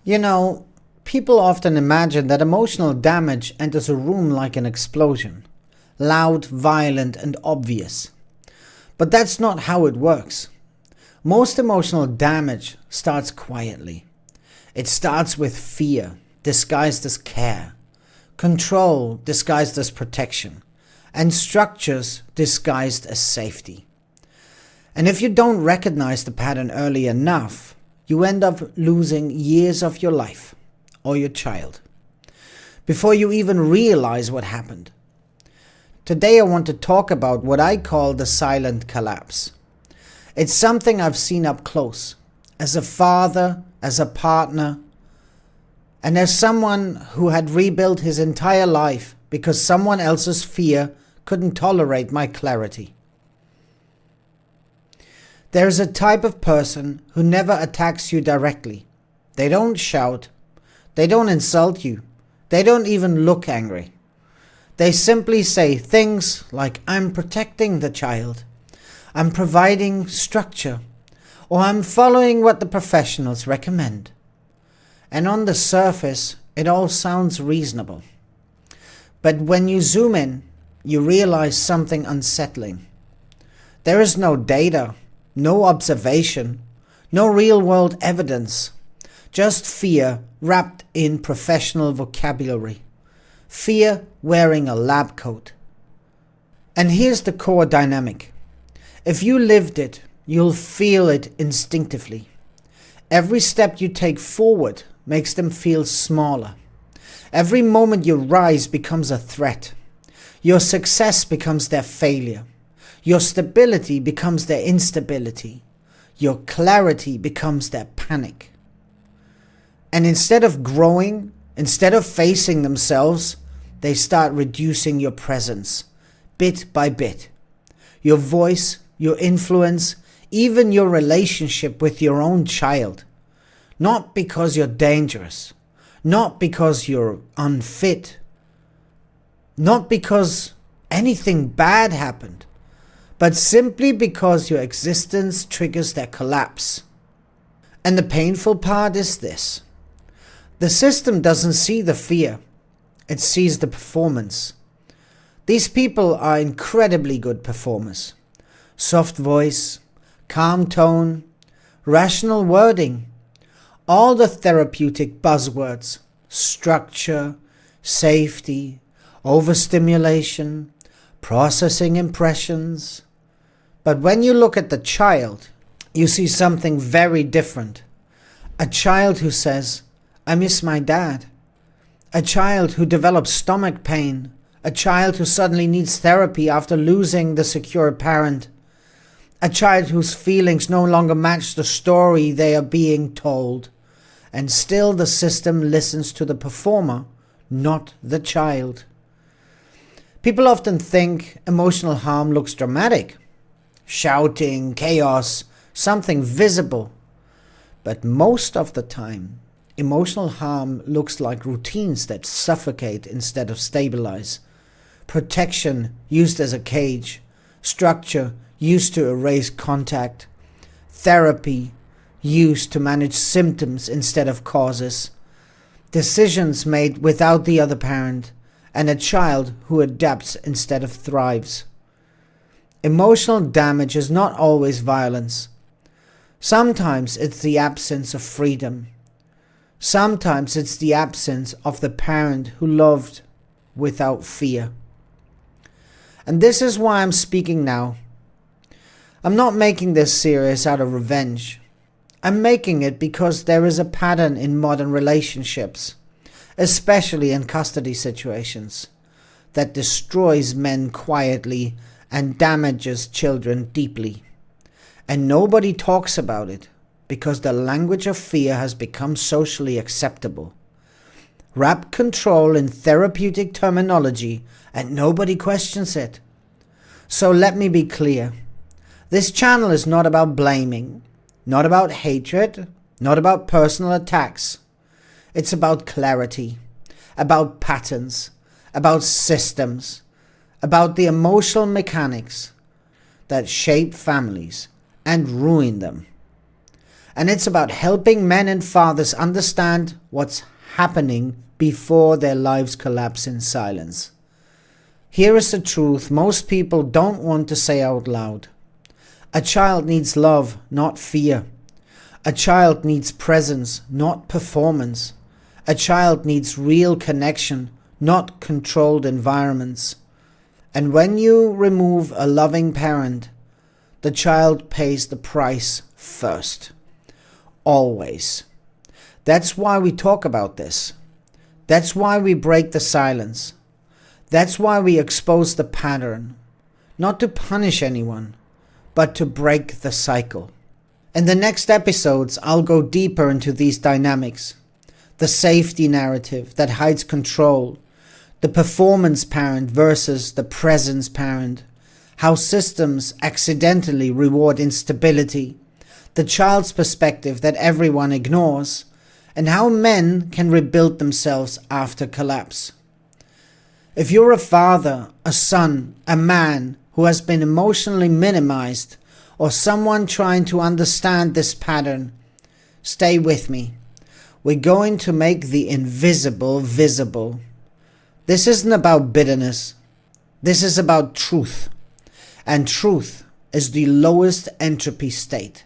You know, people often imagine that emotional damage enters a room like an explosion, loud, violent, and obvious. But that's not how it works. Most emotional damage starts quietly. It starts with fear, disguised as care, control, disguised as protection, and structures disguised as safety. And if you don't recognize the pattern early enough, you end up losing years of your life or your child before you even realize what happened. Today I want to talk about what I call the silent collapse. It's something I've seen up close, as a father, as a partner, and as someone who had rebuilt his entire life because someone else's fear couldn't tolerate my clarity. There is a type of person who never attacks you directly. They don't shout. They don't insult you. They don't even look angry. They simply say things like, "I'm protecting the child. I'm providing structure. Or I'm following what the professionals recommend." And on the surface, it all sounds reasonable. But when you zoom in, you realize something unsettling. There is no data. No observation, no real-world evidence, just fear wrapped in professional vocabulary. Fear wearing a lab coat. And here's the core dynamic. If you lived it, you'll feel it instinctively. Every step you take forward makes them feel smaller. Every moment you rise becomes a threat. Your success becomes their failure. Your stability becomes their instability. Your clarity becomes their panic. And instead of growing, instead of facing themselves, they start reducing your presence, bit by bit. Your voice, your influence, even your relationship with your own child. Not because you're dangerous, not because you're unfit, not because anything bad happened, but simply because your existence triggers their collapse. And the painful part is this. The system doesn't see the fear, it sees the performance. These people are incredibly good performers. Soft voice, calm tone, rational wording, all the therapeutic buzzwords, structure, safety, overstimulation, processing impressions. But when you look at the child, you see something very different. A child who says, "I miss my dad." A child who develops stomach pain. A child who suddenly needs therapy after losing the secure parent. A child whose feelings no longer match the story they are being told. And still the system listens to the performer, not the child. People often think emotional harm looks dramatic. Shouting, chaos, something visible. But most of the time, emotional harm looks like routines that suffocate instead of stabilize. Protection used as a cage. Structure used to erase contact. Therapy used to manage symptoms instead of causes. Decisions made without the other parent. And a child who adapts instead of thrives. Emotional damage is not always violence. Sometimes it's the absence of freedom. Sometimes it's the absence of the parent who loved without fear. And this is why I'm speaking now. I'm not making this series out of revenge. I'm making it because there is a pattern in modern relationships, especially in custody situations, that destroys men quietly and damages children deeply. And nobody talks about it because the language of fear has become socially acceptable. Wrap control in therapeutic terminology and nobody questions it. So let me be clear. This channel is not about blaming, not about hatred, not about personal attacks. It's about clarity, about patterns, about systems, about the emotional mechanics that shape families and ruin them. And it's about helping men and fathers understand what's happening before their lives collapse in silence. Here is the truth most people don't want to say out loud. A child needs love, not fear. A child needs presence, not performance. A child needs real connection, not controlled environments. And when you remove a loving parent, the child pays the price first. Always. That's why we talk about this. That's why we break the silence. That's why we expose the pattern. Not to punish anyone, but to break the cycle. In the next episodes, I'll go deeper into these dynamics. The safety narrative that hides control. The performance parent versus the presence parent. How systems accidentally reward instability. The child's perspective that everyone ignores. And how men can rebuild themselves after collapse. If you're a father, a son, a man who has been emotionally minimized, or someone trying to understand this pattern, stay with me. We're going to make the invisible visible. This isn't about bitterness. This is about truth. And truth is the lowest entropy state.